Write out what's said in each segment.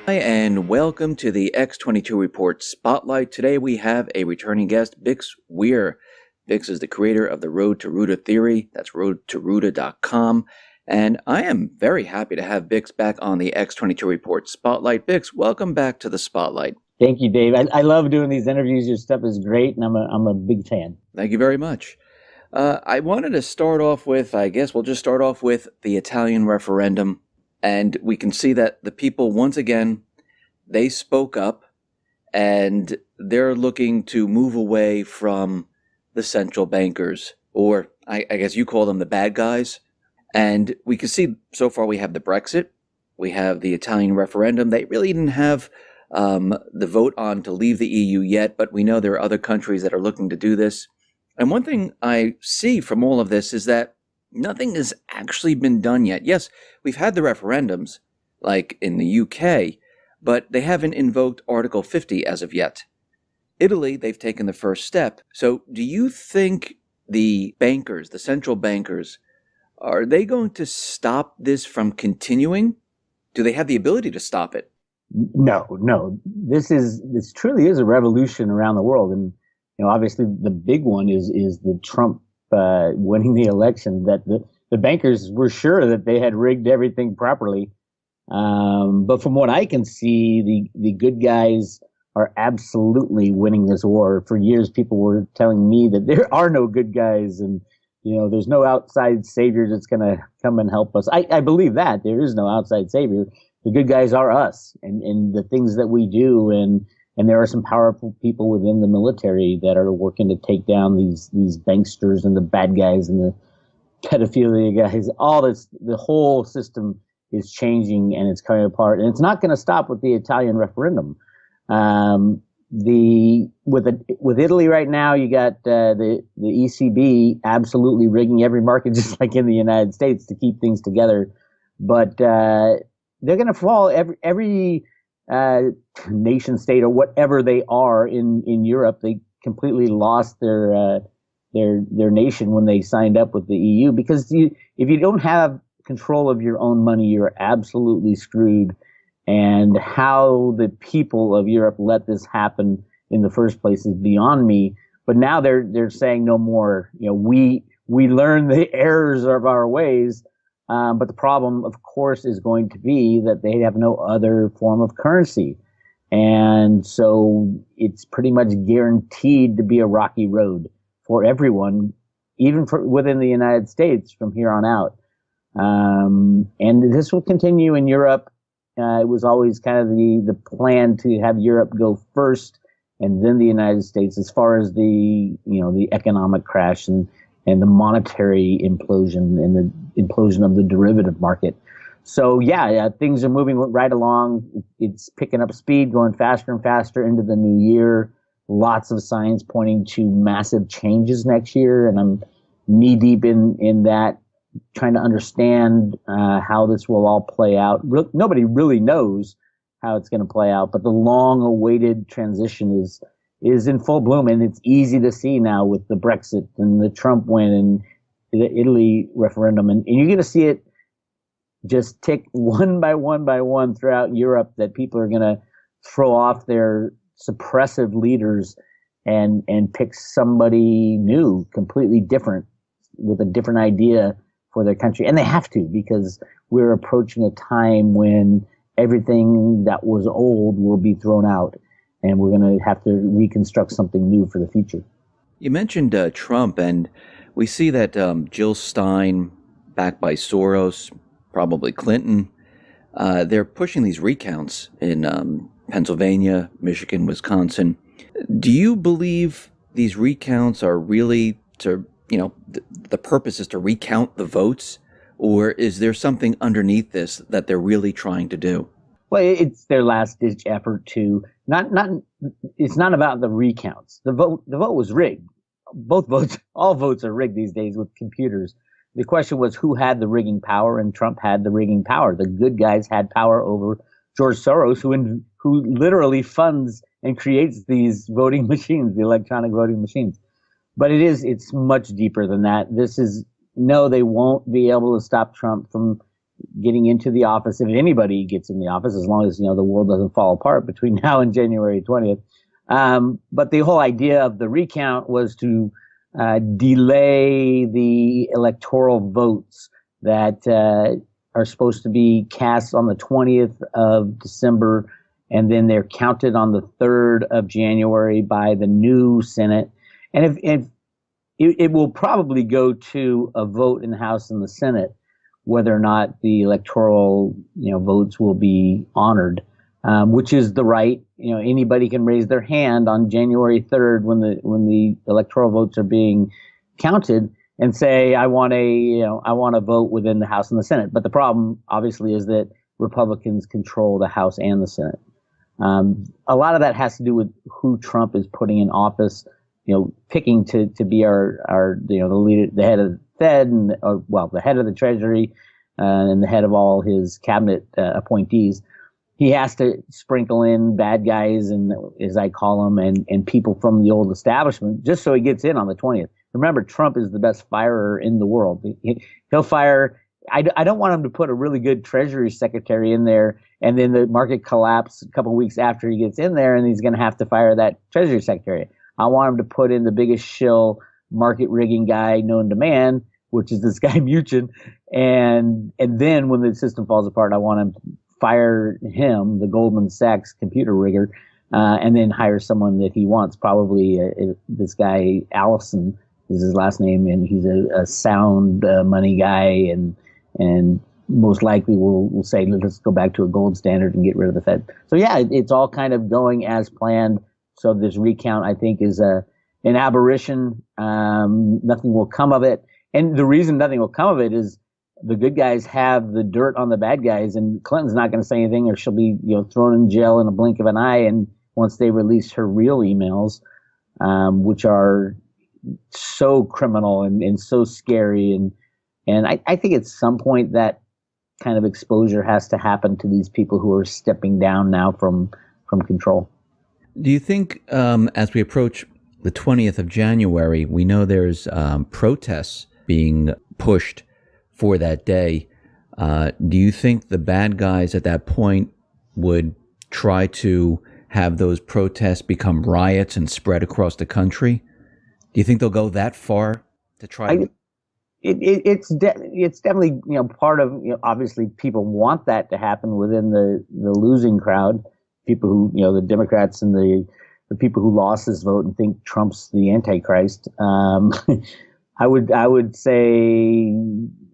Hi, and welcome to the X22 Report Spotlight. Today we have a returning guest, Bix Weir. Bix is the creator of the Road to Ruta theory. That's roadtoruta.com. And I am very happy to have Bix back on the X22 Report Spotlight. Bix, welcome back to the Spotlight. Thank you, Dave. I love doing these interviews. Your stuff is great, and I'm a big fan. Thank you very much. I wanted to start off with, I guess we'll just start off with the Italian referendum. And we can see that the people, once again, they spoke up and they're looking to move away from the central bankers, or I guess you call them the bad guys. And we can see so far we have the Brexit, we have the Italian referendum. They really didn't have the vote on to leave the EU yet, but we know there are other countries that are looking to do this. And one thing I see from all of this is that nothing has actually been done yet. Yes, we've had the referendums, like in the UK, but they haven't invoked Article 50 as of yet. Italy, they've taken the first step. So do you think the bankers, the central bankers, are they going to stop this from continuing? Do they have the ability to stop it? No. This truly is a revolution around the world. And, obviously the big one is the Trump winning the election, that the bankers were sure that they had rigged everything properly. But from what I can see, the good guys are absolutely winning this war. For years, people were telling me that there are no good guys and, there's no outside savior that's going to come and help us. I believe that there is no outside savior. The good guys are us and the things that we do. And there are some powerful people within the military that are working to take down these banksters and the bad guys and the pedophilia guys. All this, the whole system is changing and it's coming apart. And it's not going to stop with the Italian referendum. With Italy right now, you got the ECB absolutely rigging every market, just like in the United States, to keep things together. But they're going to fall. Every nation state or whatever they are in Europe, they completely lost their nation when they signed up with the EU, because if you don't have control of your own money, you're absolutely screwed. And how the people of Europe let this happen in the first place is beyond me. But now they're saying no more. We learn the errors of our ways. But the problem, of course, is going to be that they have no other form of currency. And so it's pretty much guaranteed to be a rocky road for everyone, even within the United States from here on out. And this will continue in Europe. It was always kind of the plan to have Europe go first and then the United States as far as the economic crash and the monetary implosion and the implosion of the derivative market. So yeah, things are moving right along. It's picking up speed, going faster and faster into the new year. Lots of signs pointing to massive changes next year, and I'm knee deep in that, trying to understand how this will all play out. Nobody really knows how it's going to play out, but the long-awaited transition is in full bloom, and it's easy to see now with the Brexit and the Trump win and the Italy referendum, and you're going to see it just tick one by one throughout Europe, that people are going to throw off their suppressive leaders and pick somebody new, completely different, with a different idea for their country. And they have to, because we're approaching a time when everything that was old will be thrown out, and we're going to have to reconstruct something new for the future. You mentioned Trump, and we see that Jill Stein, backed by Soros, probably Clinton, they're pushing these recounts in Pennsylvania, Michigan, Wisconsin. Do you believe these recounts are really to, the purpose is to recount the votes, or is there something underneath this that they're really trying to do? Well, it's their last ditch effort to it's not about the recounts. The vote was rigged. All votes are rigged these days with computers. The question was who had the rigging power, and Trump had the rigging power. The good guys had power over George Soros, who literally funds and creates these voting machines, the electronic voting machines. But it's much deeper than that. They won't be able to stop Trump from getting into the office, if anybody gets in the office, as long as, the world doesn't fall apart between now and January 20th. But the whole idea of the recount was to delay the electoral votes that are supposed to be cast on the 20th of December, and then they're counted on the 3rd of January by the new Senate. And if it will probably go to a vote in the House and the Senate, whether or not the electoral votes will be honored, which is the right. Anybody can raise their hand on January 3rd when the electoral votes are being counted and say, I want a vote within the House and the Senate. But the problem, obviously, is that Republicans control the House and the Senate. A lot of that has to do with who Trump is putting in office, picking to be our the leader, the head of the Fed, and the head of the Treasury, and the head of all his cabinet appointees. He has to sprinkle in bad guys, and as I call them, and people from the old establishment, just so he gets in on the 20th. Remember, Trump is the best firer in the world. He'll fire. I don't want him to put a really good Treasury Secretary in there, and then the market collapse a couple of weeks after he gets in there, and he's going to have to fire that Treasury Secretary. I want him to put in the biggest shill market rigging guy known to man, which is this guy Mnuchin, and then when the system falls apart, I want him to fire him, the Goldman Sachs computer rigger, and then hire someone that he wants. Probably this guy Allison is his last name, and he's a sound money guy, and most likely will say, let's go back to a gold standard and get rid of the Fed. So yeah, it's all kind of going as planned. So this recount, I think, is an aberration. Nothing will come of it. And the reason nothing will come of it is the good guys have the dirt on the bad guys, and Clinton's not going to say anything, or she'll be thrown in jail in a blink of an eye. And once they release her real emails, which are so criminal and so scary, and I think at some point that kind of exposure has to happen to these people who are stepping down now from control. Do you think as we approach the 20th of January, we know there's protests being pushed for that day. Do you think the bad guys at that point would try to have those protests become riots and spread across the country? Do you think they'll go that far to try? It's definitely part of obviously people want that to happen within the losing crowd, people who the Democrats and the people who lost this vote and think Trump's the Antichrist. I would say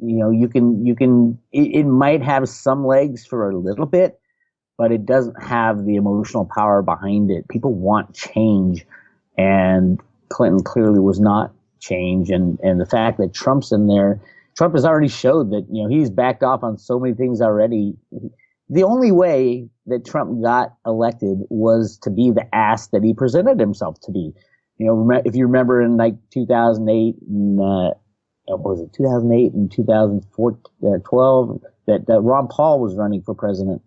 you can it might have some legs for a little bit, but it doesn't have the emotional power behind it. People want change, and Clinton clearly was not change, and the fact that Trump's in there, Trump has already showed that he's backed off on so many things already. The only way that Trump got elected was to be the ass that he presented himself to be. If you remember in like 2008 and what was it, 2008 and 2012, that Ron Paul was running for president.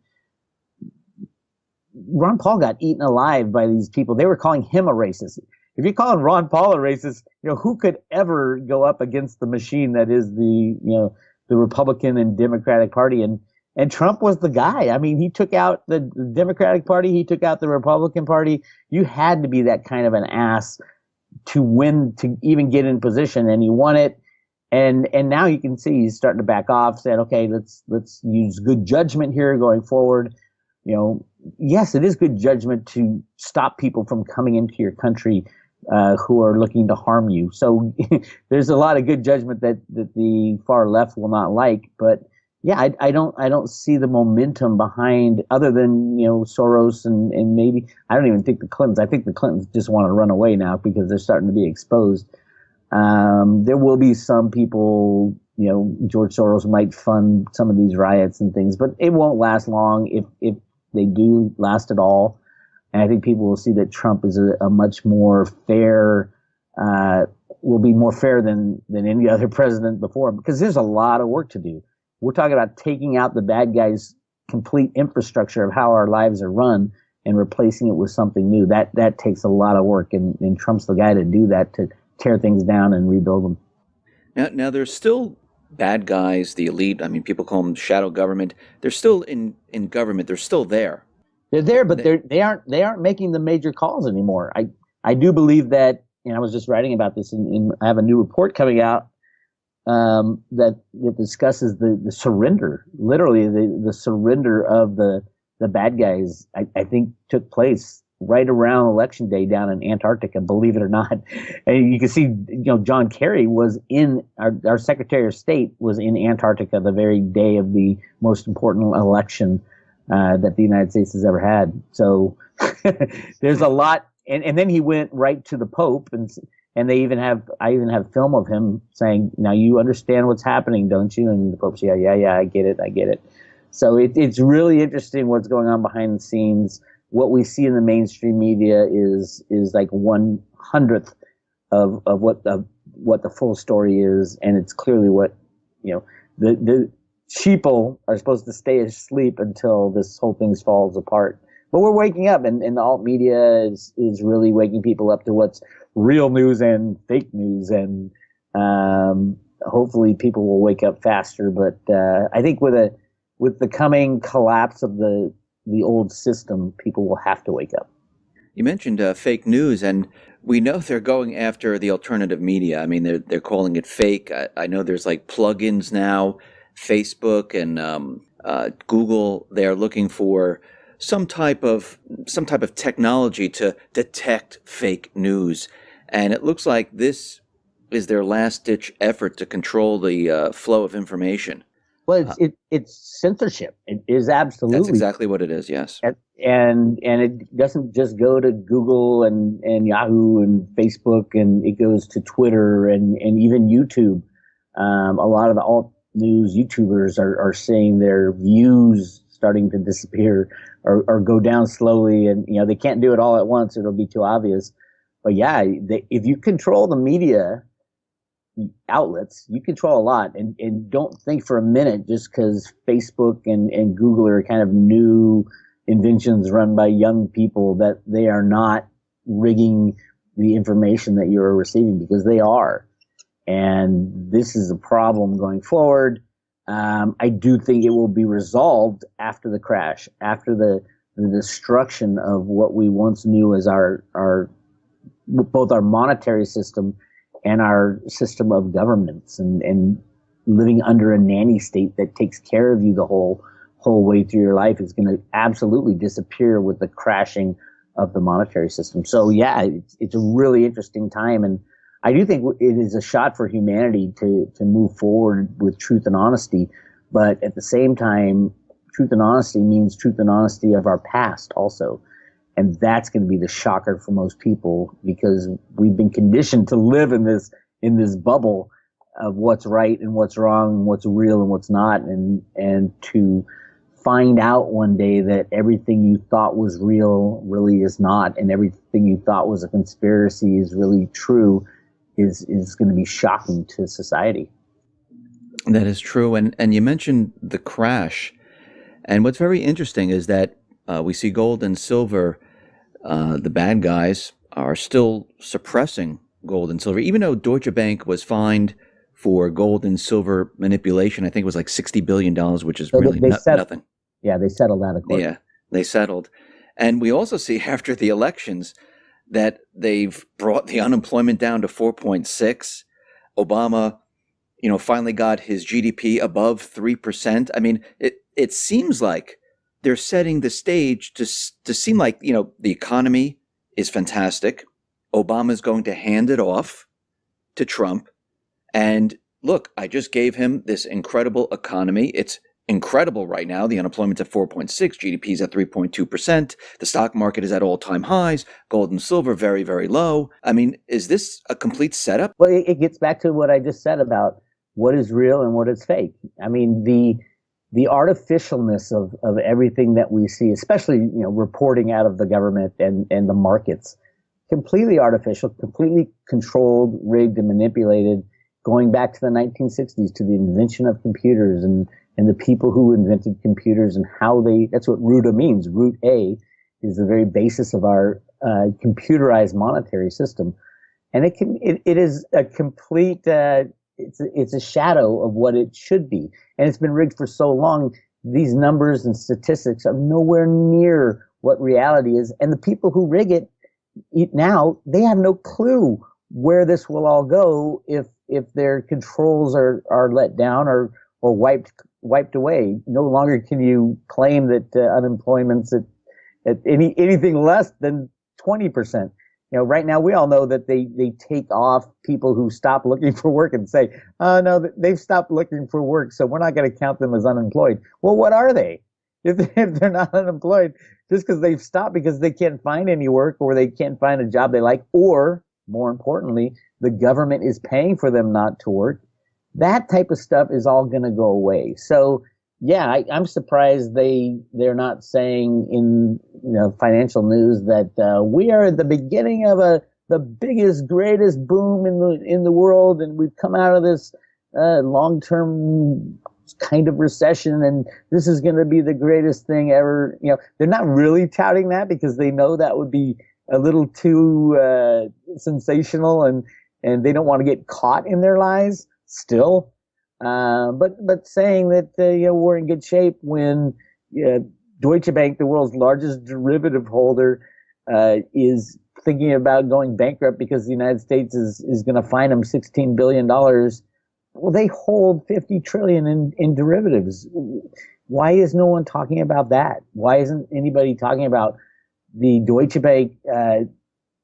Ron Paul got eaten alive by these people. They were calling him a racist. If you're calling Ron Paul a racist, who could ever go up against the machine that is the Republican and Democratic Party? And Trump was the guy. I mean, he took out the Democratic Party. He took out the Republican Party. You had to be that kind of an ass to win, to even get in position. And he won it. And now you can see he's starting to back off, saying, okay, let's use good judgment here going forward. Yes, it is good judgment to stop people from coming into your country who are looking to harm you. So there's a lot of good judgment that the far left will not like. But yeah, I don't see the momentum behind, other than Soros and maybe, I don't even think the Clintons. I think the Clintons just want to run away now because they're starting to be exposed. There will be some people, George Soros might fund some of these riots and things, but it won't last long if they do last at all. And I think people will see that Trump is a much more fair, will be more fair than any other president before, because there's a lot of work to do. We're talking about taking out the bad guys' complete infrastructure of how our lives are run and replacing it with something new. That takes a lot of work, and Trump's the guy to do that, to tear things down and rebuild them. Now there's still bad guys, the elite, I mean, people call them shadow government. They're still in government. They're still there. They're there, but They, they aren't making the major calls anymore. I do believe that, and I was just writing about this. I have a new report coming out that discusses the surrender, literally the surrender of the bad guys. I think took place right around election day down in Antarctica, believe it or not. And you can see, John Kerry was in our Secretary of State was in Antarctica the very day of the most important election that the United States has ever had. So there's a lot. And then he went right to the Pope, and I even have film of him saying, "Now you understand what's happening, don't you?" And the Pope's, yeah, I get it. So it's really interesting what's going on behind the scenes. What we see in the mainstream media is like 1/100th of what the full story is, and it's clearly what the sheeple are supposed to stay asleep until this whole thing falls apart. But we're waking up, and the alt media is really waking people up to what's real news and fake news, and hopefully people will wake up faster. But I think with the coming collapse of the old system, people will have to wake up. you mentioned fake news, and we know they're going after the alternative media. I mean, they're calling it fake. I know there's like plugins now, Facebook and Google. They are looking for some type of technology to detect fake news, and it looks like this is their last ditch effort to control the flow of information. Well, it's censorship. It is absolutely. That's exactly what it is. Yes, and it doesn't just go to Google and Yahoo and Facebook, and it goes to Twitter and even YouTube. A lot of the alt news YouTubers are saying their views starting to disappear or go down slowly, and they can't do it all at once. It'll be too obvious. But yeah, if you control the media outlets, you control a lot, and don't think for a minute just because Facebook and Google are kind of new inventions run by young people that they are not rigging the information that you're receiving, because they are. And this is a problem going forward. I do think it will be resolved after the crash, after the destruction of what we once knew as our both our monetary system and our system of governments, and living under a nanny state that takes care of you the whole way through your life is going to absolutely disappear with the crashing of the monetary system. So yeah, it's a really interesting time, and I do think it is a shot for humanity to move forward with truth and honesty. But at the same time, truth and honesty means truth and honesty of our past also. And that's going to be the shocker for most people, because we've been conditioned to live in this bubble of what's right and what's wrong and what's real and what's not. And to find out one day that everything you thought was real really is not, and everything you thought was a conspiracy is really true, is going to be shocking to society. that is true. And you mentioned the crash, and what's very interesting is that we see gold and silver. The bad guys are still suppressing gold and silver, even though Deutsche Bank was fined for gold and silver manipulation. I think it was like $60 billion, which is really nothing. Yeah, they settled out of court. Yeah, they settled. And we also see after the elections that they've brought the unemployment down to 4.6. Obama, finally got his GDP above 3%. I mean, it seems like they're setting the stage to seem like, the economy is fantastic. Obama's going to hand it off to Trump. And look, I just gave him this incredible economy. It's incredible right now. The unemployment's at 4.6, GDP's at 3.2%. The stock market is at all-time highs. Gold and silver very, very low. I mean, is this a complete setup? Well, it gets back to what I just said about what is real and what is fake. I mean, the artificialness of everything that we see, especially reporting out of the government and the markets, completely artificial, completely controlled, rigged, and manipulated, going back to the 1960s, to the invention of computers and the people who invented computers and how that's what RUTA means. Root A is the very basis of our computerized monetary system. And it is a complete it's a shadow of what it should be, and it's been rigged for so long. These numbers and statistics are nowhere near what reality is, and the people who rig it now, they have no clue where this will all go if their controls are let down or wiped away. No longer can you claim that unemployment's at anything less than 20%. Right now we all know that they take off people who stop looking for work and say, oh no, they've stopped looking for work, so we're not going to count them as unemployed. Well, what are they? If they're not unemployed, just because they've stopped because they can't find any work or they can't find a job they like, or more importantly, the government is paying for them not to work, that type of stuff is all going to go away. So yeah, I'm surprised they're not saying in financial news that we are at the beginning of the biggest, greatest boom in the world, and we've come out of this long-term kind of recession, and this is going to be the greatest thing ever. They're not really touting that because they know that would be a little too sensational, and they don't want to get caught in their lies still. But saying that we're in good shape when Deutsche Bank, the world's largest derivative holder, is thinking about going bankrupt because the United States is going to fine them $16 billion. Well, they hold 50 trillion in derivatives. Why is no one talking about that? Why isn't anybody talking about the Deutsche Bank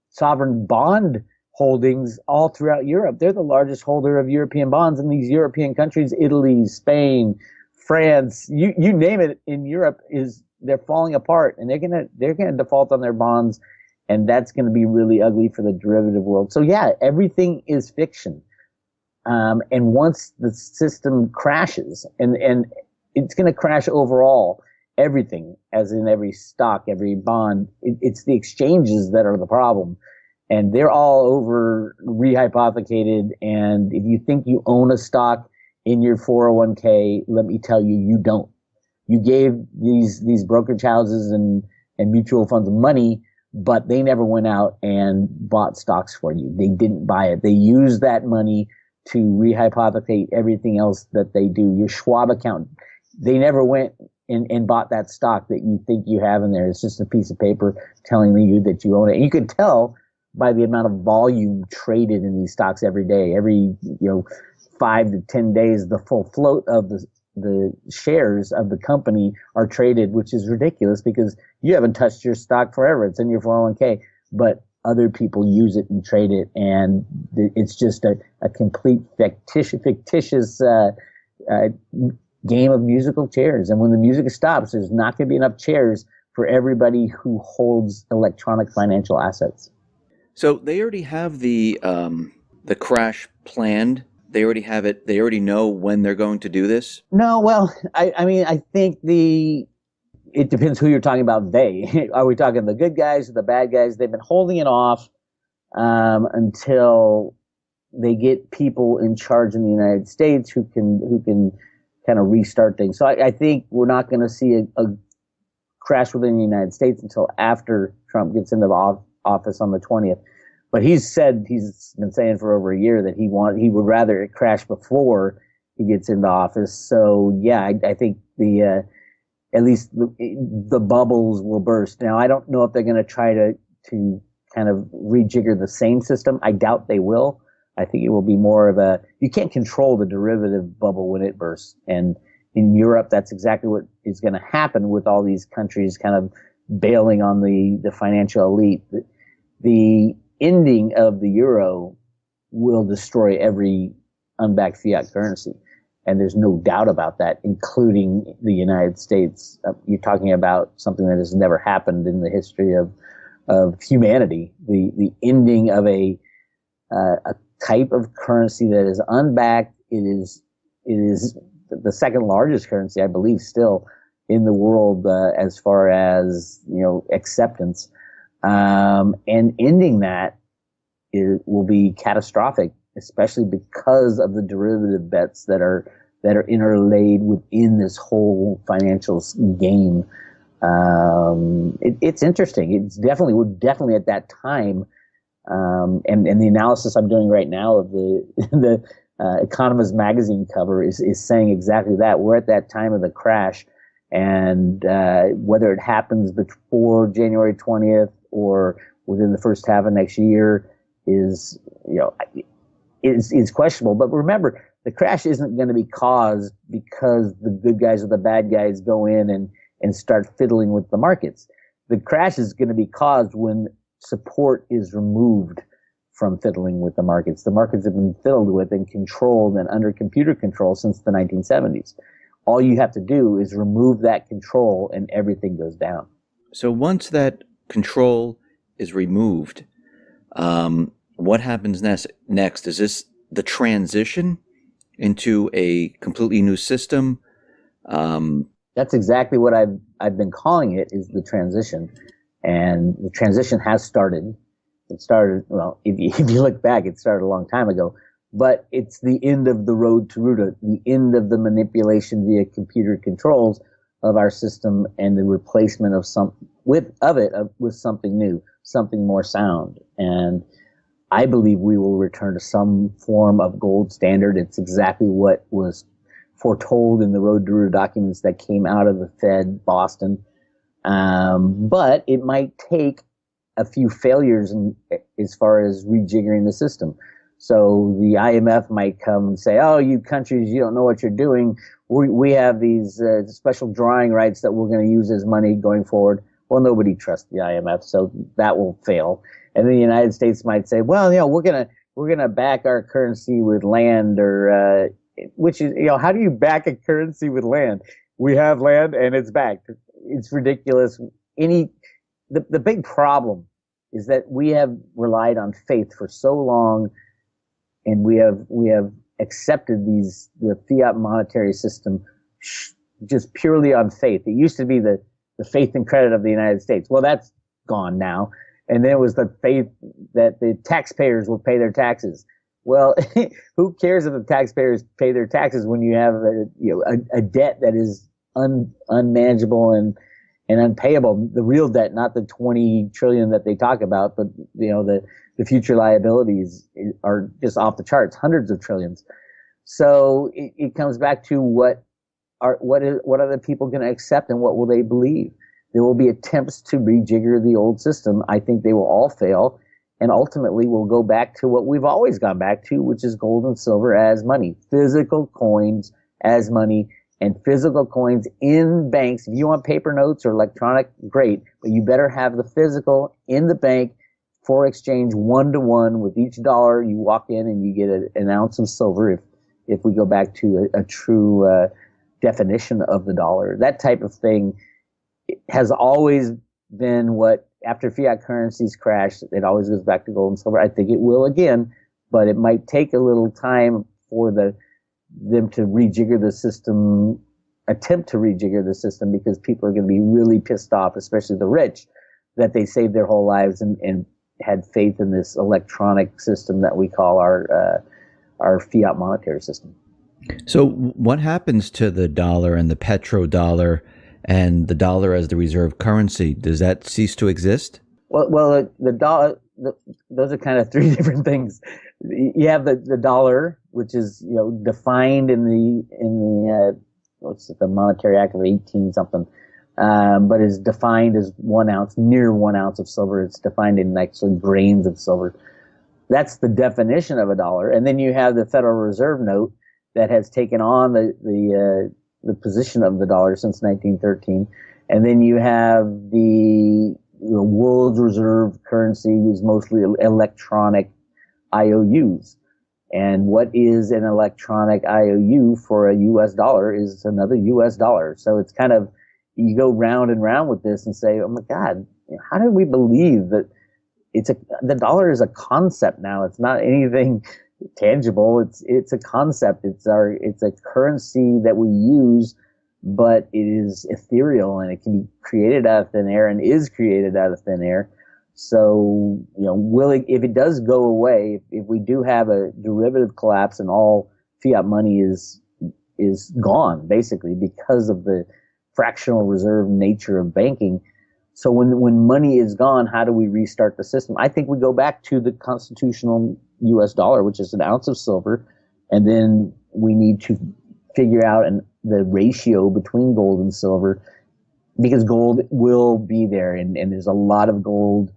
sovereign bond holdings all throughout Europe? They're the largest holder of European bonds in these European countries. Italy, Spain, France, you name it in Europe, they're falling apart, and they're gonna default on their bonds, and that's gonna be really ugly for the derivative world. So yeah, everything is fiction. And once the system crashes, and it's going to crash overall, everything, as in every stock, every bond, it's the exchanges that are the problem. And they're all over rehypothecated. And if you think you own a stock in your 401k, let me tell you, you don't. You gave these brokerage houses and mutual funds money, but they never went out and bought stocks for you. They didn't buy it. They used that money to rehypothecate everything else that they do. Your Schwab account, they never went and bought that stock that you think you have in there. It's just a piece of paper telling you that you own it. And you could tell by the amount of volume traded in these stocks every day. Every 5 to 10 days, the full float of the shares of the company are traded, which is ridiculous because you haven't touched your stock forever. It's in your 401k, but other people use it and trade it, and it's just a complete fictitious game of musical chairs. And when the music stops, there's not going to be enough chairs for everybody who holds electronic financial assets. So they already have the crash planned. They already have it. They already know when they're going to do this. No, well, I mean, I think it depends who you're talking about. They are we talking the good guys or the bad guys? They've been holding it off until they get people in charge in the United States who can kind of restart things. So I think we're not going to see a crash within the United States until after Trump gets into the office on the 20th. But he's been saying for over a year that he would rather it crash before he gets into office. So yeah, I think at least the bubbles will burst. Now, I don't know if they're going to try to kind of rejigger the same system. I doubt they will. I think it will be more of you can't control the derivative bubble when it bursts. And in Europe, that's exactly what is going to happen with all these countries kind of bailing on the financial elite. The ending of the euro will destroy every unbacked fiat currency. And there's no doubt about that, including the United States. You're talking about something that has never happened in the history of humanity. The ending of a type of currency that is unbacked. It is the second largest currency, I believe, still in the world as far as acceptance. And ending that will be catastrophic, especially because of the derivative bets that are interlaid within this whole financial game. It's interesting. We're definitely at that time. And the analysis I'm doing right now of the Economist magazine cover is saying exactly that. We're at that time of the crash, and whether it happens before January 20th or within the first half of next year is questionable. But remember, the crash isn't going to be caused because the good guys or the bad guys go in and start fiddling with the markets. The crash is going to be caused when support is removed from fiddling with the markets. The markets have been fiddled with and controlled and under computer control since the 1970s. All you have to do is remove that control and everything goes down. So once that control is removed, what happens next? Is this the transition into a completely new system? That's exactly what I've been calling it, is the transition. And the transition has started. It started, well, if you look back, it started a long time ago, but it's the end of the road to Ruta, the end of the manipulation via computer controls of our system, and the replacement of with something new, something more sound. And I believe we will return to some form of gold standard. It's exactly what was foretold in the Road to Ruta documents that came out of the Fed, Boston. But it might take a few failures as far as rejiggering the system. So the IMF might come and say, "Oh, you countries, you don't know what you're doing. We have these special drawing rights that we're going to use as money going forward." Well, nobody trusts the IMF, so that will fail. And then the United States might say, "Well, we're gonna back our currency with land," or which is, how do you back a currency with land? We have land and it's backed. It's ridiculous. The big problem is that we have relied on faith for so long, and we have accepted the fiat monetary system just purely on faith. It used to be the faith and credit of the United States. Well, that's gone now. And then it was the faith that the taxpayers will pay their taxes. Well, who cares if the taxpayers pay their taxes when you have a debt that is unmanageable and unpayable? The real debt, not the 20 trillion that they talk about, but the future liabilities are just off the charts, hundreds of trillions. So it comes back to what are the people going to accept, and what will they believe? There will be attempts to rejigger the old system. I think they will all fail. And ultimately, we'll go back to what we've always gone back to, which is gold and silver as money, physical coins as money, and physical coins in banks. If you want paper notes or electronic, great, but you better have the physical in the bank for exchange 1-to-1 with each dollar. You walk in and you get an ounce of silver. If we go back to a true definition of the dollar, that type of thing has always been what. After fiat currencies crash, it always goes back to gold and silver. I think it will again, but it might take a little time for them to rejigger the system, attempt to rejigger the system, because people are going to be really pissed off, especially the rich, that they saved their whole lives and had faith in this electronic system that we call our fiat monetary system. So what happens to the dollar and the petrodollar and the dollar as the reserve currency? Does that cease to exist? Well, the dollar. Those are kind of three different things. You have the dollar, which is defined in the what's it, the Monetary Act of 18 something, but is defined as 1 ounce, near 1 ounce of silver. It's defined in actually grains of silver. That's the definition of a dollar. And then you have the Federal Reserve note that has taken on the position of the dollar since 1913. And then you have the world's reserve currency, who's mostly electronic IOUs. And what is an electronic IOU for a U.S. dollar is another U.S. dollar. So it's kind of, you go round and round with this and say, oh my God, how did we believe that the dollar is a concept now? It's not anything tangible. It's a concept. It's a currency that we use, but it is ethereal, and it can be created out of thin air, and is created out of thin air. So, if it does go away, if we do have a derivative collapse and all fiat money is gone, basically, because of the fractional reserve nature of banking. So when money is gone, how do we restart the system? I think we go back to the constitutional U.S. dollar, which is an ounce of silver And then we need to figure out the ratio between gold and silver, because gold will be there. And there's a lot of gold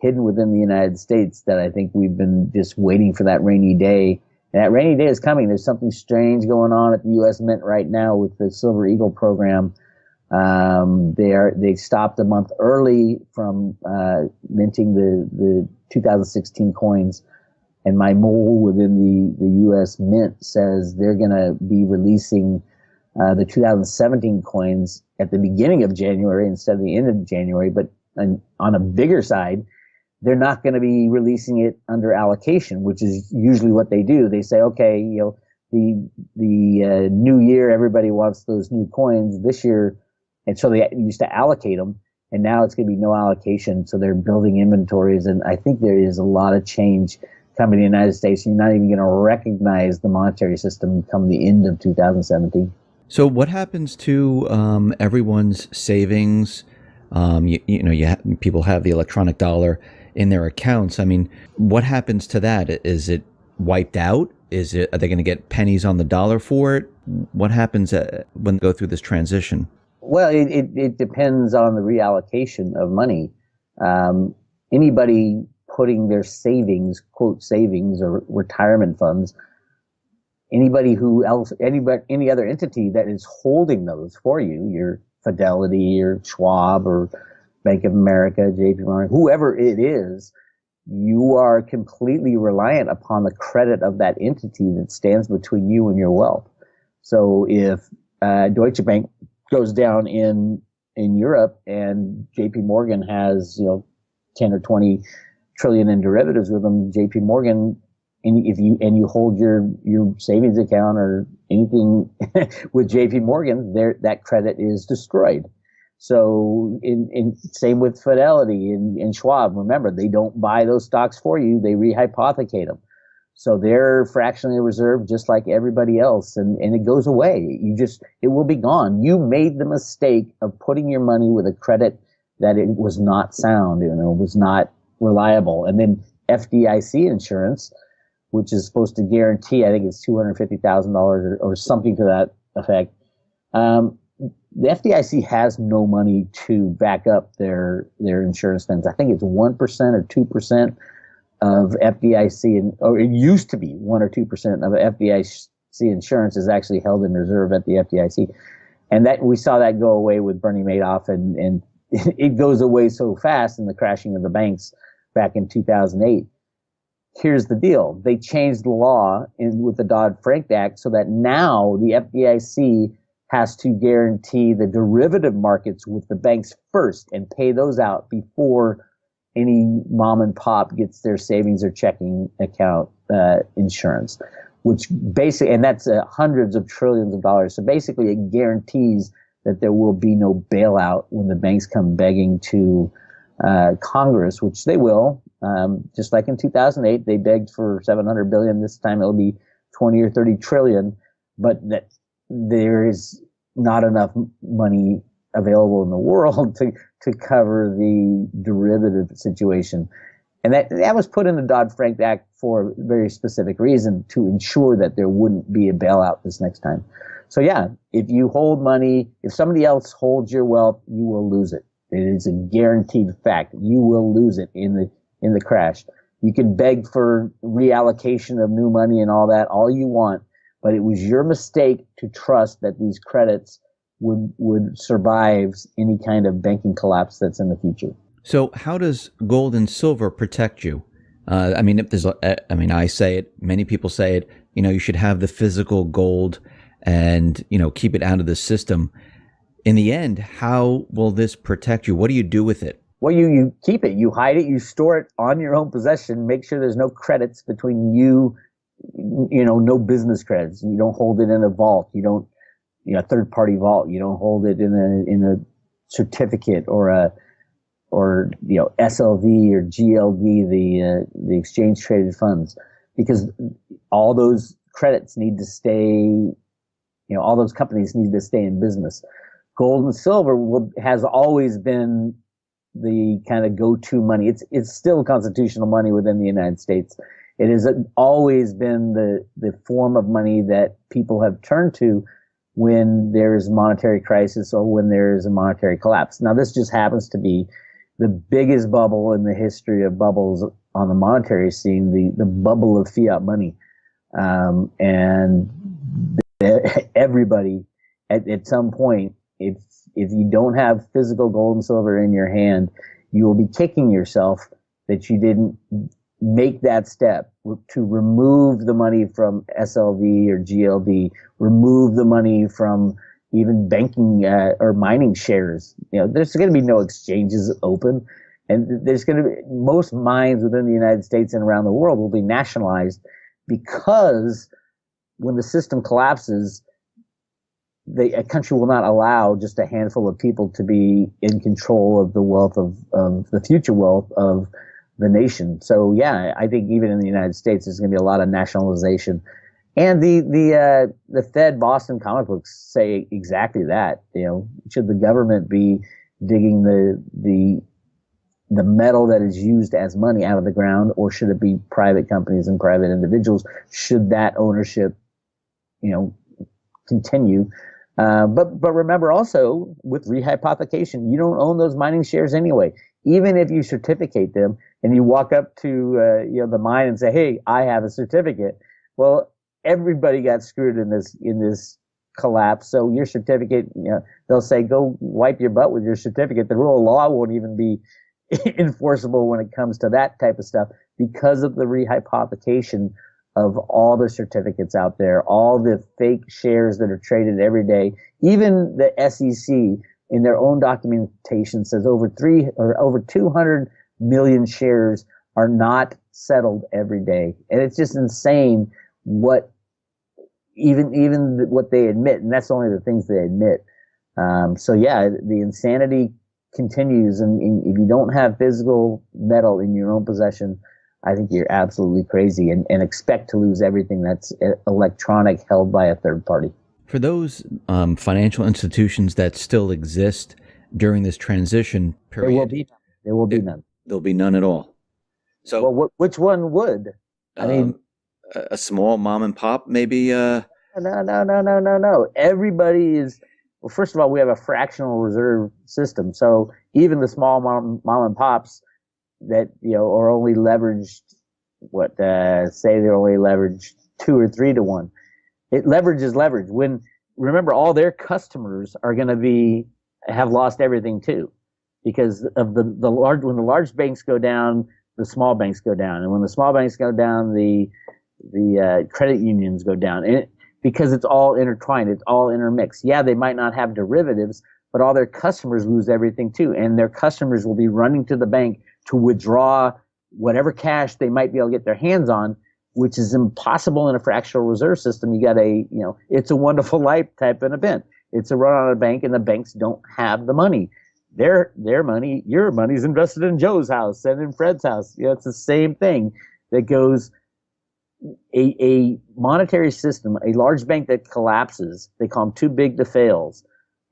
hidden within the United States that I think we've been just waiting for that rainy day. And that rainy day is coming. There's something strange going on at the U.S. Mint right now with the Silver Eagle program. They stopped a month early from minting the 2016 coins. And my mole within the U.S. Mint says they're going to be releasing the 2017 coins at the beginning of January instead of the end of January. But on a bigger side, they're not going to be releasing it under allocation, which is usually what they do. They say, okay, the new year, everybody wants those new coins this year. And so they used to allocate them. And now it's going to be no allocation. So they're building inventories. And I think there is a lot of change coming to the United States. You're not even going to recognize the monetary system come the end of 2017. So what happens to everyone's savings? People have the electronic dollar in their accounts. I mean, what happens to that? Is it wiped out? Are they going to get pennies on the dollar for it? What happens when they go through this transition? Well, it depends on the reallocation of money. Anybody putting their savings, quote savings or retirement funds, any other entity that is holding those for you, your Fidelity or Schwab or Bank of America, JP Morgan, whoever it is, you are completely reliant upon the credit of that entity that stands between you and your wealth. So if Deutsche Bank goes down in Europe and JP Morgan has 10 or 20 trillion in derivatives with them, JP Morgan, and you hold your savings account or anything with JP Morgan, that credit is destroyed. So in same with Fidelity and Schwab. Remember, they don't buy those stocks for you; they rehypothecate them. So they're fractionally reserved just like everybody else, and it goes away. It will be gone. You made the mistake of putting your money with a credit that it was not sound, was not reliable. And then FDIC insurance, which is supposed to guarantee, I think it's $250,000 or something to that effect. The FDIC has no money to back up their insurance spends. I think it's 1% or 2% of FDIC, or it used to be 1 or 2% of FDIC insurance is actually held in reserve at the FDIC. And that we saw that go away with Bernie Madoff, and it goes away so fast in the crashing of the banks back in 2008. Here's the deal. They changed the law with the Dodd-Frank Act so that now the FDIC has to guarantee the derivative markets with the banks first and pay those out before any mom and pop gets their savings or checking account insurance, which basically, and that's hundreds of trillions of dollars. So basically it guarantees that there will be no bailout when the banks come begging to Congress, which they will. Just like in 2008, they begged for $700 billion. This time it'll be 20 or 30 trillion, but that there is not enough money available in the world to cover the derivative situation. And that was put in the Dodd-Frank Act for a very specific reason, to ensure that there wouldn't be a bailout this next time. So yeah, if you hold money, if somebody else holds your wealth, you will lose it. It is a guaranteed fact. You will lose it in the crash. You can beg for reallocation of new money and all that all you want, but it was your mistake to trust that these credits would survive any kind of banking collapse that's in the future. So how does gold and silver protect you? I say it, many people say it, you should have the physical gold and, keep it out of the system. In the end, how will this protect you? What do you do with it? Well, you keep it, you hide it, you store it on your own possession, make sure there's no credits between you, no business credits. You don't hold it in a vault. You don't, a third party vault. You don't hold it in a certificate or SLV or GLD, the exchange traded funds, because all those credits need to stay, all those companies need to stay in business. Gold and silver has always been the kind of go-to money. It's still constitutional money within the United States. It has always been the form of money that people have turned to when there is a monetary crisis or when there is a monetary collapse. Now, this just happens to be the biggest bubble in the history of bubbles on the monetary scene, the bubble of fiat money. And everybody at some point, if you don't have physical gold and silver in your hand, you will be kicking yourself that you didn't make that step to remove the money from SLV or GLD, remove the money from even banking or mining shares. There's going to be no exchanges open, and there's going to be most mines within the United States and around the world will be nationalized, because when the system collapses, a country will not allow just a handful of people to be in control of the wealth of the future wealth of the nation. So yeah, I think even in the United States, there's going to be a lot of nationalization. And the Fed Boston comic books say exactly that. Should the government be digging the metal that is used as money out of the ground, or should it be private companies and private individuals? Should that ownership, continue? But remember also, with rehypothecation, you don't own those mining shares anyway. Even if you certificate them and you walk up to the mine and say, "Hey, I have a certificate," well, everybody got screwed in this collapse. So your certificate, they'll say, "Go wipe your butt with your certificate." The rule of law won't even be enforceable when it comes to that type of stuff, because of the rehypothecation of all the certificates out there, all the fake shares that are traded every day. Even the SEC in their own documentation says over 200 million shares are not settled every day. And it's just insane what even what they admit, and that's only the things they admit. So yeah, the insanity continues, and if you don't have physical metal in your own possession, I think you're absolutely crazy, and expect to lose everything that's electronic, held by a third party. For those financial institutions that still exist during this transition period, there will be none. There'll be none at all. So, well, which one would? I mean, a small mom and pop, maybe. No. Everybody is. Well, first of all, we have a fractional reserve system, so even the small mom and pops that are only leveraged, say they're only leveraged 2 or 3 to 1. Leverage is leverage. Remember, all their customers are going to have lost everything too, because of when the large banks go down, the small banks go down, and when the small banks go down, the credit unions go down, because it's all intertwined, it's all intermixed. Yeah, they might not have derivatives, but all their customers lose everything too, and their customers will be running to the bank to withdraw whatever cash they might be able to get their hands on, which is impossible in a fractional reserve system. You got It's a Wonderful Life type of event. It's a run on a bank, and the banks don't have the money. Their money, your money's invested in Joe's house and in Fred's house. It's the same thing that goes. A monetary system, a large bank that collapses, they call them too big to fail.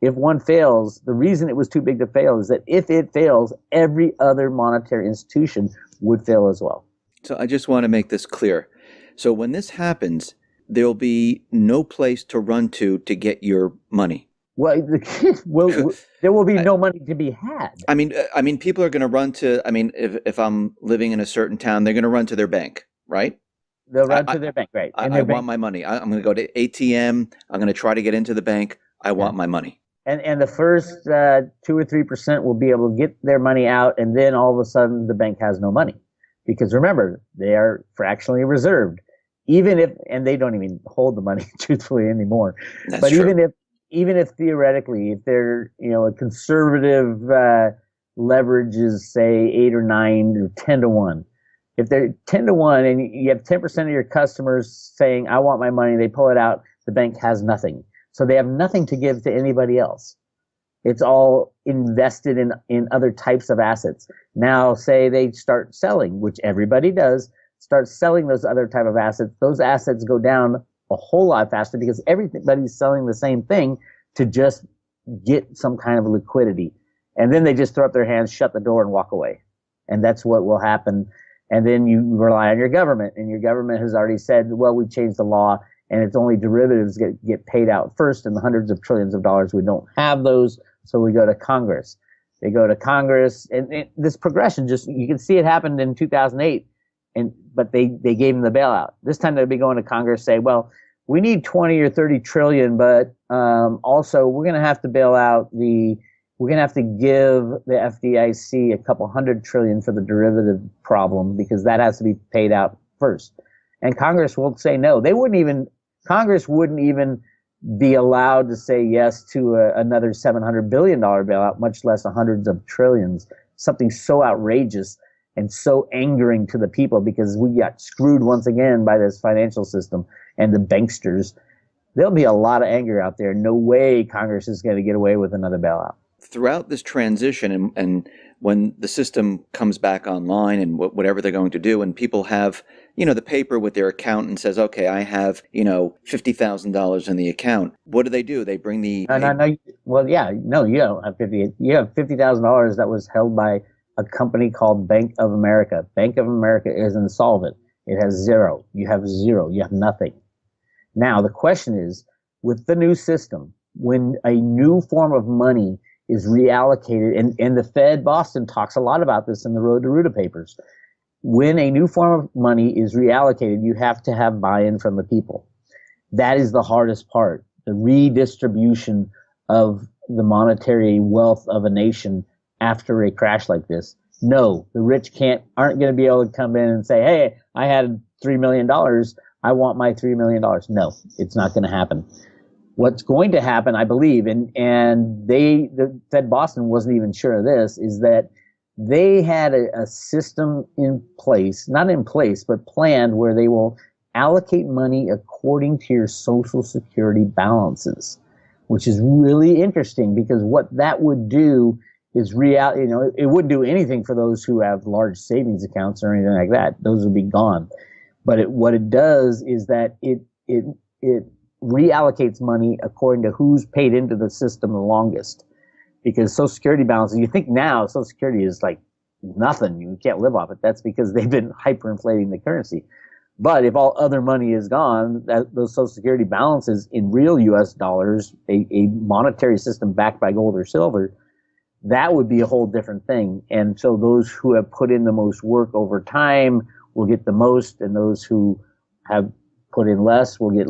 If one fails, the reason it was too big to fail is that if it fails, every other monetary institution would fail as well. So I just want to make this clear. So when this happens, there'll be no place to run to get your money. Well, there will be no money to be had. I mean, people are going to run to. I mean, if I'm living in a certain town, they're going to run to their bank, right? They'll run to their bank, right? I want my money. I'm going to go to ATM. I'm going to try to get into the bank. I want my money. And the first 2 or 3% will be able to get their money out, and then all of a sudden the bank has no money, because remember, they are fractionally reserved. And they don't even hold the money truthfully anymore. That's but true. even if theoretically, if they're a conservative leverage is say 8 or 9 or 10 to 1. If they're 10 to 1 and you have 10% of your customers saying, "I want my money," they pull it out, the bank has nothing. So they have nothing to give to anybody else. It's all invested in other types of assets. Now, say they start selling, which everybody does, start selling those other type of assets. Those assets go down a whole lot faster because everybody's selling the same thing to just get some kind of liquidity. And then they just throw up their hands, shut the door, and walk away. And that's what will happen. And then you rely on your government, and your government has already said, well, we've changed the law, and it's only derivatives get paid out first, and the hundreds of trillions of dollars, we don't have those, so we go to Congress. They go to Congress, and this progression, just you can see it happened in 2008, but they gave them the bailout. This time they'll be going to Congress, say, well, we need 20 or 30 trillion, but also we're going to have to bail out we're going to have to give the FDIC a couple hundred trillion for the derivative problem, because that has to be paid out first. And Congress will say no. Congress wouldn't even be allowed to say yes to another $700 billion bailout, much less hundreds of trillions. Something so outrageous and so angering to the people, because we got screwed once again by this financial system and the banksters. There'll be a lot of anger out there. No way Congress is going to get away with another bailout. Throughout this transition, and when the system comes back online and whatever they're going to do, and people have, the paper with their account and says, okay, I have, $50,000 in the account. What do? They bring the... No. Well, yeah, no, you don't have you have $50,000 that was held by a company called Bank of America. Bank of America is insolvent. It has zero. You have zero. You have nothing. Now, the question is, with the new system, when a new form of money is reallocated, and the Fed Boston talks a lot about this in the Road to Ruta papers. When a new form of money is reallocated, you have to have buy-in from the people. That is the hardest part, the redistribution of the monetary wealth of a nation after a crash like this. No, the rich aren't going to be able to come in and say, hey, I had $3 million. I want my $3 million. No, it's not going to happen. What's going to happen, I believe, and the Fed Boston wasn't even sure of this, is that they had a system in place, not in place, but planned, where they will allocate money according to your Social Security balances, which is really interesting, because what that would do is it wouldn't do anything for those who have large savings accounts or anything like that. Those would be gone. But what it does is that it reallocates money according to who's paid into the system the longest. Because Social Security balances, you think now Social Security is like nothing, you can't live off it. That's because they've been hyperinflating the currency. But if all other money is gone, those Social Security balances in real U.S. dollars, a monetary system backed by gold or silver, that would be a whole different thing. And so those who have put in the most work over time will get the most, and those who have put in less will get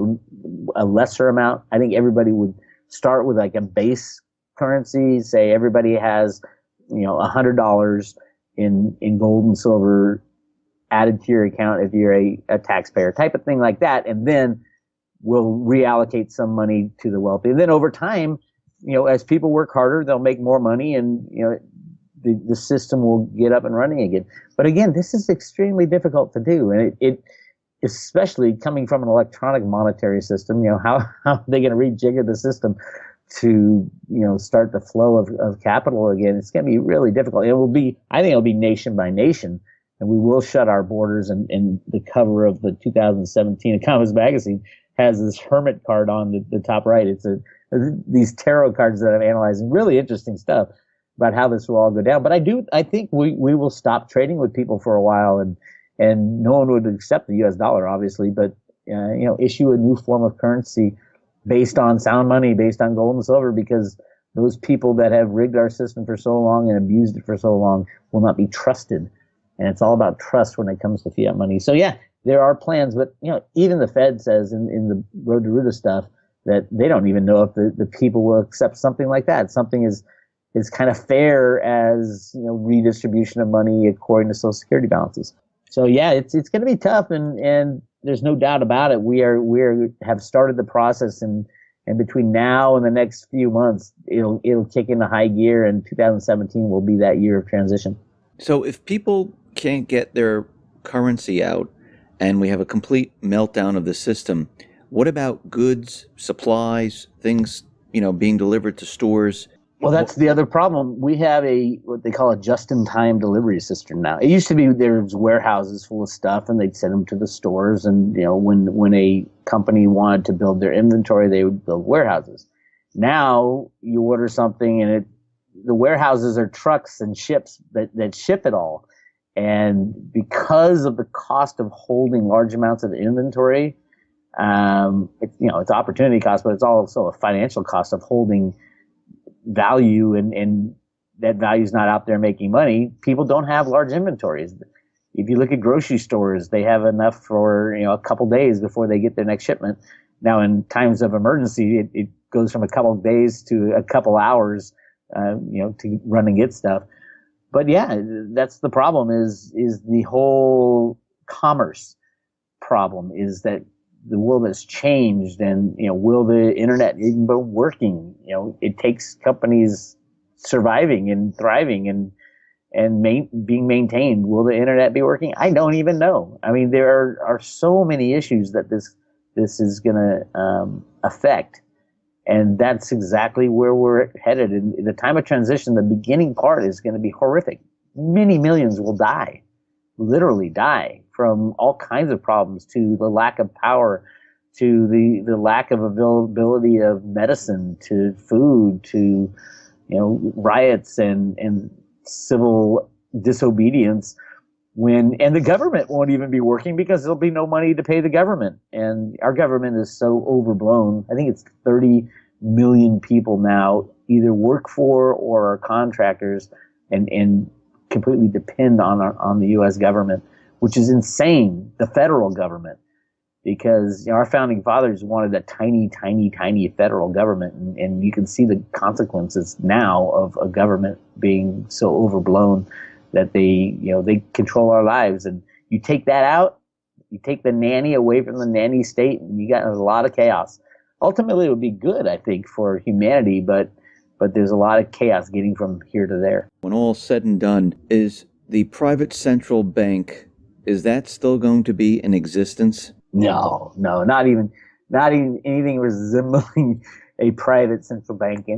a lesser amount. I think everybody would start with like a base currency, say everybody has, $100 in gold and silver added to your account if you're a taxpayer, type of thing like that. And then we'll reallocate some money to the wealthy. And then over time, as people work harder, they'll make more money, and, the system will get up and running again. But again, this is extremely difficult to do. And it especially coming from an electronic monetary system, how are they going to rejigger the system to, start the flow of capital again? It's going to be really difficult. I think it'll be nation by nation, and we will shut our borders. And the cover of the 2017 Economist magazine has this hermit card on the top right. It's these tarot cards that I've analyzed, and really interesting stuff about how this will all go down. But I think we will stop trading with people for a while, and no one would accept the U.S. dollar, obviously, but, issue a new form of currency based on sound money, based on gold and silver, because those people that have rigged our system for so long and abused it for so long will not be trusted. And it's all about trust when it comes to fiat money. So, yeah, there are plans, but, even the Fed says in the Road to Ruta stuff that they don't even know if the people will accept something like that. Something is kind of fair as, redistribution of money according to Social Security balances. So yeah, it's going to be tough, and there's no doubt about it. We have started the process, and between now and the next few months, it'll kick into high gear, and 2017 will be that year of transition. So if people can't get their currency out, and we have a complete meltdown of the system, what about goods, supplies, things, being delivered to stores? Well, that's the other problem. We have what they call a just-in-time delivery system now. It used to be there was warehouses full of stuff, and they'd send them to the stores. And when a company wanted to build their inventory, they would build warehouses. Now you order something, and the warehouses are trucks and ships that ship it all. And because of the cost of holding large amounts of inventory, it's opportunity cost, but it's also a financial cost of holding value, and that value is not out there making money. People don't have large inventories. If you look at grocery stores, they have enough for a couple days before they get their next shipment. Now, in times of emergency, it goes from a couple of days to a couple hours, to run and get stuff. But yeah, that's the problem. Is the whole commerce problem? Is that the world has changed, and will the internet even be working? It takes companies surviving and thriving and being maintained. Will the internet be working? I don't even know. I mean, there are so many issues that this is going to affect, and that's exactly where we're headed. In the time of transition, the beginning part is going to be horrific. Many millions will die, literally die, from all kinds of problems, to the lack of power, to the lack of availability of medicine, to food, to riots and civil disobedience, and the government won't even be working because there'll be no money to pay the government. And our government is so overblown. I think it's 30 million people now either work for or are contractors and completely depend on the U.S. government, which is insane, the federal government, because our founding fathers wanted a tiny, tiny, tiny federal government, and you can see the consequences now of a government being so overblown that they control our lives. And you take that out, you take the nanny away from the nanny state, and you got a lot of chaos. Ultimately, it would be good, I think, for humanity, but there's a lot of chaos getting from here to there. When all's said and done, is the private central bank, is that still going to be in existence? No, not even anything resembling a private central bank.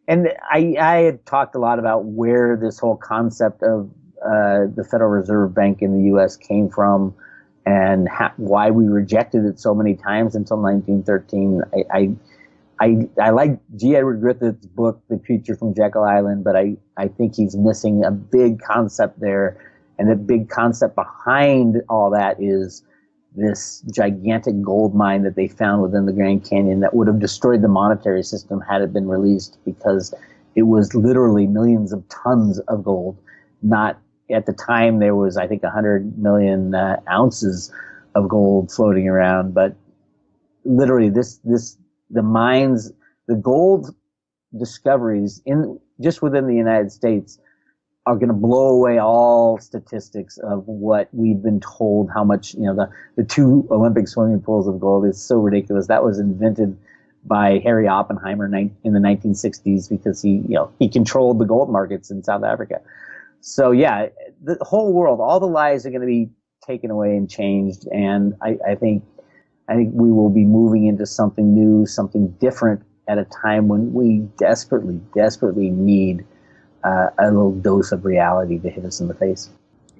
And I had talked a lot about where this whole concept of the Federal Reserve Bank in the U.S. came from, and why we rejected it so many times until 1913. I like G. Edward Griffith's book, The Creature from Jekyll Island, but I think he's missing a big concept there. And the big concept behind all that is this gigantic gold mine that they found within the Grand Canyon that would have destroyed the monetary system had it been released, because it was literally millions of tons of gold. Not at the time, there was, I think, 100 million ounces of gold floating around, but literally the mines, the gold discoveries just within the United States are going to blow away all statistics of what we've been told, how much, the 2 Olympic swimming pools of gold is so ridiculous. That was invented by Harry Oppenheimer in the 1960s because he controlled the gold markets in South Africa. So yeah, the whole world, all the lies are going to be taken away and changed. And I think we will be moving into something new, something different at a time when we desperately, desperately need a little dose of reality to hit us in the face.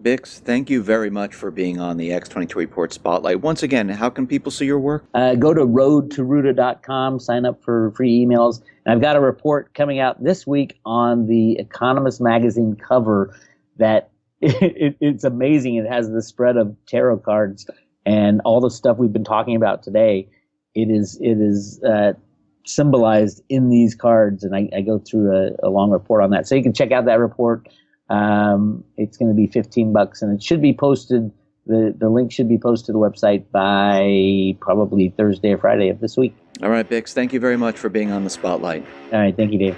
Bix, thank you very much for being on the X22 Report Spotlight. Once again, how can people see your work? Go to roadtoruta.com, sign up for free emails. And I've got a report coming out this week on the Economist magazine cover that it's amazing. It has the spread of tarot cards and all the stuff we've been talking about today. It is symbolized in these cards, and I go through a long report on that. So you can check out that report. It's going to be $15, and it should be posted. The link should be posted to the website by probably Thursday or Friday of this week. All right, Bix, thank you very much for being on the Spotlight. All right, thank you, Dave.